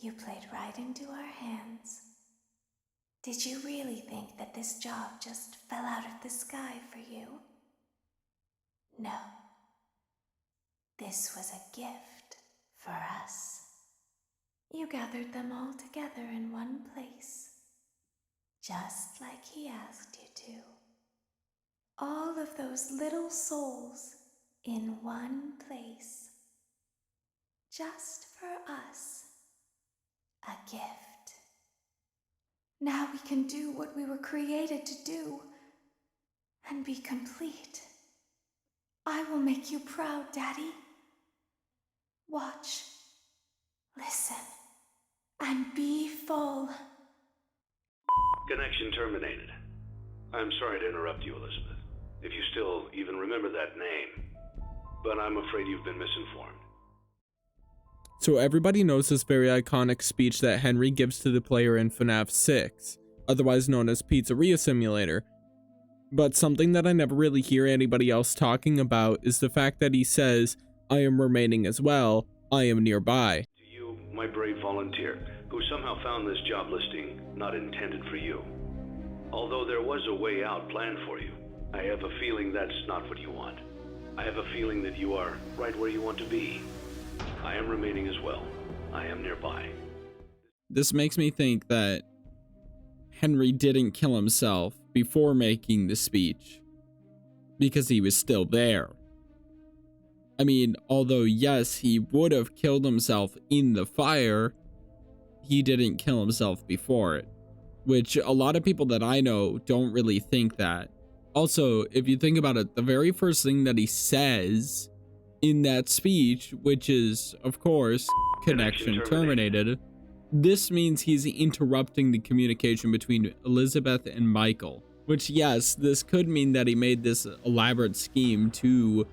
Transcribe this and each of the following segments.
You played right into our hands. Did you really think that this job just fell out of the sky for you? No. This was a gift for us. You gathered them all together in one place, just like he asked you to. All of those little souls in one place, just for us. A gift. Now we can do what we were created to do and be complete. I will make you proud, Daddy. Watch, listen, and be full. Connection terminated. I'm sorry to interrupt you, Elizabeth, if you still even remember that name, but I'm afraid you've been misinformed. So everybody knows this very iconic speech that Henry gives to the player in FNAF 6, otherwise known as Pizzeria Simulator. But something that I never really hear anybody else talking about is the fact that he says, "I am remaining as well, I am nearby." To you, my brave volunteer, who somehow found this job listing not intended for you. Although there was a way out planned for you, I have a feeling that's not what you want. I have a feeling that you are right where you want to be. I am remaining as well. I am nearby. This makes me think that Henry didn't kill himself before making the speech because he was still there. I mean, although yes, he would have killed himself in the fire, he didn't kill himself before it, which a lot of people that I know don't really think that. Also, if you think about it, the very first thing that he says in that speech, which is, of course, connection terminated, this means he's interrupting the communication between Elizabeth and Michael, which, yes, this could mean that he made this elaborate scheme to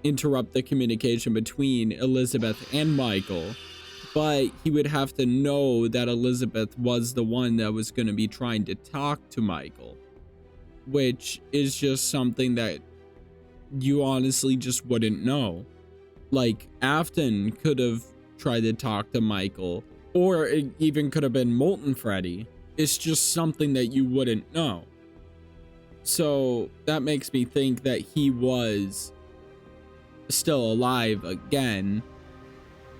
interrupt the communication between Elizabeth and Michael, but he would have to know that Elizabeth was the one that was going to be trying to talk to Michael, which is just something that you honestly just wouldn't know. Like, Afton could have tried to talk to Michael, or it even could have been Molten Freddy. It's just something that you wouldn't know. So that makes me think that he was still alive again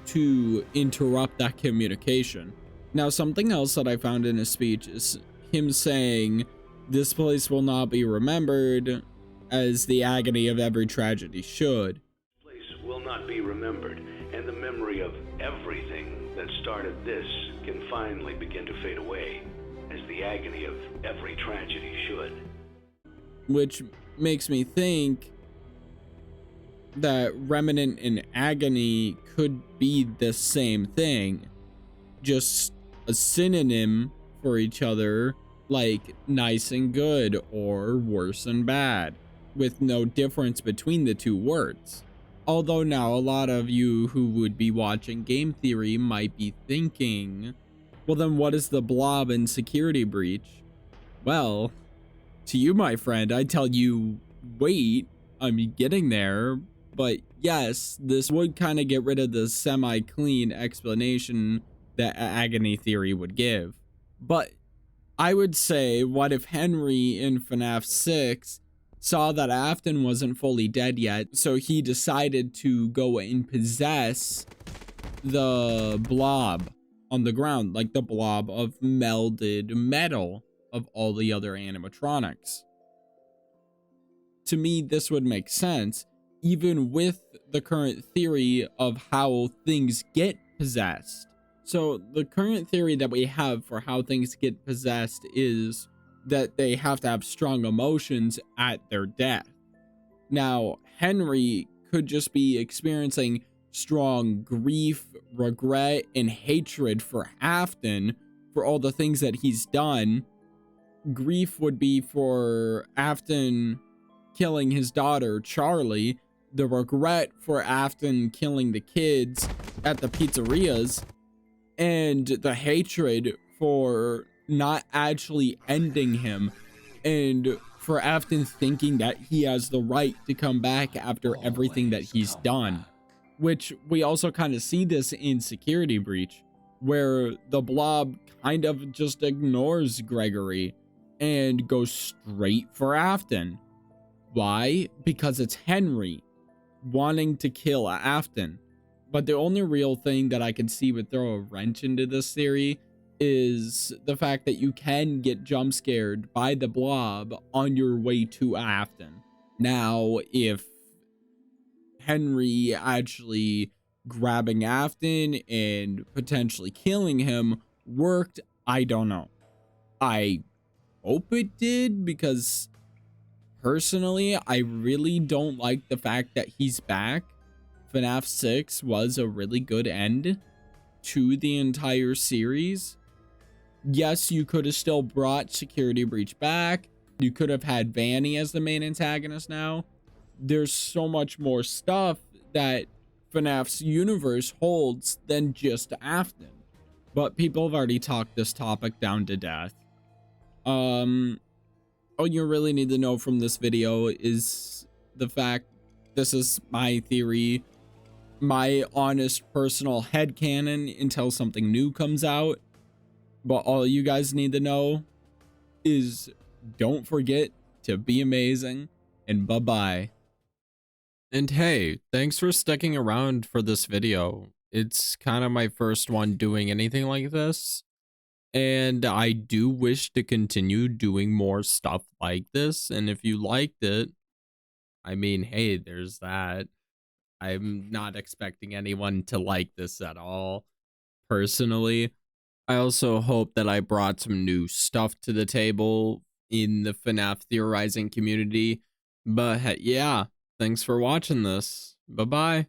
to interrupt that communication. Now, something else that I found in his speech is him saying, "This place will not be remembered as the agony of every tragedy should." This place will not be remembered, and the memory of everything that started this can finally begin to fade away, as the agony of every tragedy should. Which makes me think that remnant and agony could be the same thing, just a synonym for each other, like nice and good or worse and bad, with no difference between the two words. Although now a lot of you who would be watching Game Theory might be thinking, well then what is the Blob and Security Breach? Well, to you, my friend, I tell you, wait, I'm getting there. But yes, this would kind of get rid of the semi-clean explanation that Agony Theory would give. But I would say, what if Henry in FNAF 6 saw that Afton wasn't fully dead yet, so he decided to go and possess the blob on the ground, like the blob of melded metal of all the other animatronics. To me, this would make sense, even with the current theory of how things get possessed. So the current theory that we have for how things get possessed is that they have to have strong emotions at their death. Now, Henry could just be experiencing strong grief, regret, and hatred for Afton for all the things that he's done. Grief would be for Afton killing his daughter, Charlie. The regret for Afton killing the kids at the pizzerias. And the hatred for not actually ending him. And for Afton thinking that he has the right to come back after everything that he's done. Which we also kind of see this in Security Breach, where the Blob kind of just ignores Gregory and goes straight for Afton. Why? Because it's Henry wanting to kill Afton. But the only real thing that I can see would throw a wrench into this theory is the fact that you can get jump scared by the Blob on your way to Afton. Now, if Henry actually grabbing Afton and potentially killing him worked, I don't know. I hope it did, because personally, I really don't like the fact that he's back. FNAF 6 was a really good end to the entire series. Yes, you could have still brought Security Breach back. You could have had Vanny as the main antagonist now. There's so much more stuff that FNAF's universe holds than just Afton. But people have already talked this topic down to death. All you really need to know from this video is the fact this is my theory, my honest personal headcanon until something new comes out. But all you guys need to know is don't forget to be amazing, and bye-bye. And hey, thanks for sticking around for this video. It's kind of my first one doing anything like this, and I do wish to continue doing more stuff like this. And if you liked it, I mean, hey, there's that. I'm not expecting anyone to like this at all, personally. I also hope that I brought some new stuff to the table in the FNAF theorizing community. But yeah, thanks for watching this. Bye-bye.